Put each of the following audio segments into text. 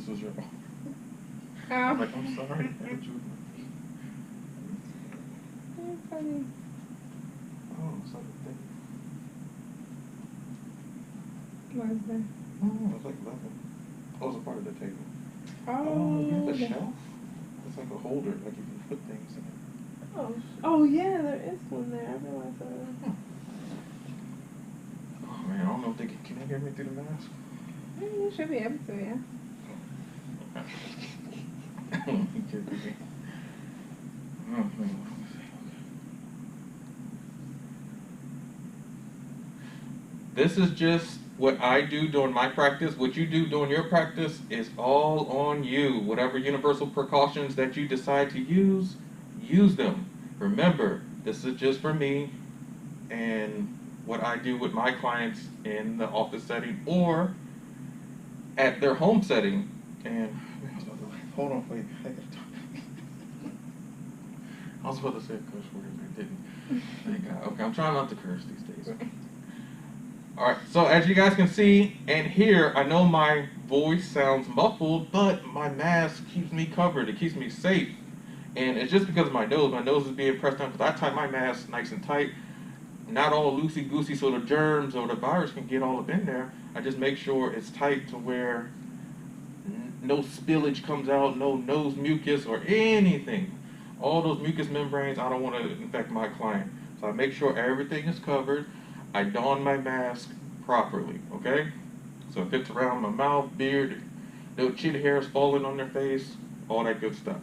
this was your arm. Oh. I'm like, I'm sorry. I hit you with my feet. You're funny. Oh, it's like a thing. What is that? Oh, it's like leather. Oh, it's a part of the table. Oh, you have a shelf? It's like a holder, like you can put things in it. Oh yeah, there is one there. I realized that. Oh man, I don't know if they can they hear me through the mask? You should be able to, yeah. This is just what I do during my practice. What you do during your practice is all on you. Whatever universal precautions that you decide to use them. Remember, this is just for me and what I do with my clients in the office setting or at their home setting. And hold on, wait, I gotta talk. I was about to say a curse word, I didn't. Thank God. Okay, I'm trying not to curse these days. Alright, so as you guys can see and hear, I know my voice sounds muffled, but my mask keeps me covered. It keeps me safe. And it's just because of my nose. My nose is being pressed down because I tie my mask nice and tight. Not all loosey-goosey so the germs or the virus can get all up in there. I just make sure it's tight to where no spillage comes out, no nose mucus or anything. All those mucous membranes, I don't want to infect my client. So I make sure everything is covered. I don my mask properly, okay? So it fits around my mouth, beard, no chin hairs falling on their face, all that good stuff.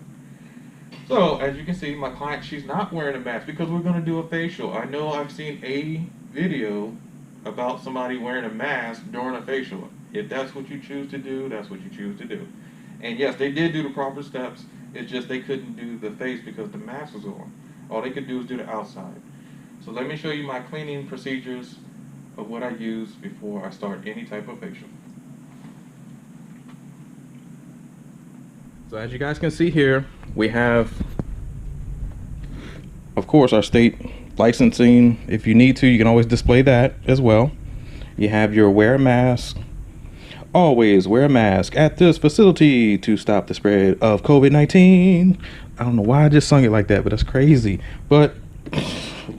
So, as you can see, my client, she's not wearing a mask because we're going to do a facial. I know I've seen a video about somebody wearing a mask during a facial. If that's what you choose to do, that's what you choose to do. And yes, they did do the proper steps. It's just they couldn't do the face because the mask was on. All they could do is do the outside. So let me show you my cleaning procedures of what I use before I start any type of facial. So as you guys can see here, we have, of course, our state licensing. If you need to, you can always display that as well. You have your wear a mask. Always wear a mask at this facility to stop the spread of COVID-19. I don't know why I just sung it like that, but that's crazy. But,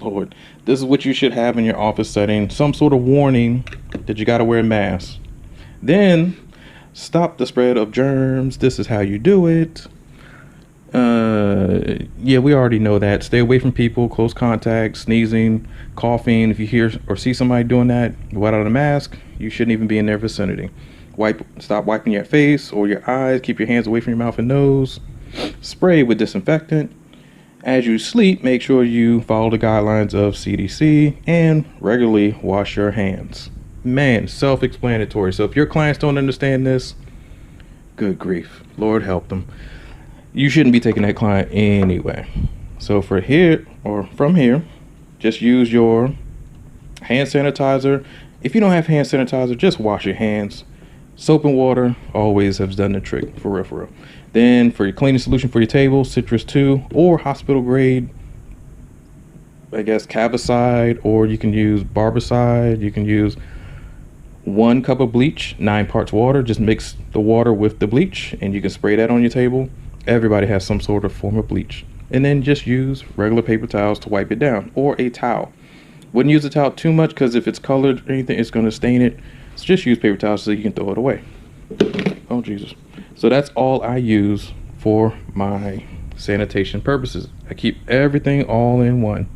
Lord, this is what you should have in your office setting. Some sort of warning that you got to wear a mask. Then, stop the spread of germs. This is how you do it. Yeah, we already know that. Stay away from people, close contact, sneezing, coughing. If you hear or see somebody doing that without a mask, you shouldn't even be in their vicinity. Stop wiping your face or your eyes. Keep your hands away from your mouth and nose. Spray with disinfectant. As you sleep, make sure you follow the guidelines of CDC and regularly wash your hands. Man, self-explanatory. So if your clients don't understand this, good grief, Lord help them. You shouldn't be taking that client anyway. So from here, just use your hand sanitizer. If you don't have hand sanitizer, just wash your hands. Soap and water always has done the trick, for real, for real. Then for your cleaning solution for your table, Citrus 2 or hospital grade, I guess Cavicide, or you can use Barbicide. You can use 1 cup of bleach, 9 parts water. Just mix the water with the bleach and you can spray that on your table. Everybody has some sort of form of bleach. And then just use regular paper towels to wipe it down, or a towel. Wouldn't use a towel too much because if it's colored or anything, it's going to stain it. So just use paper towels so you can throw it away. Oh, Jesus. So that's all I use for my sanitation purposes. I keep everything all in one.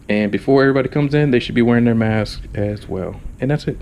And before everybody comes in, they should be wearing their mask as well. And that's it.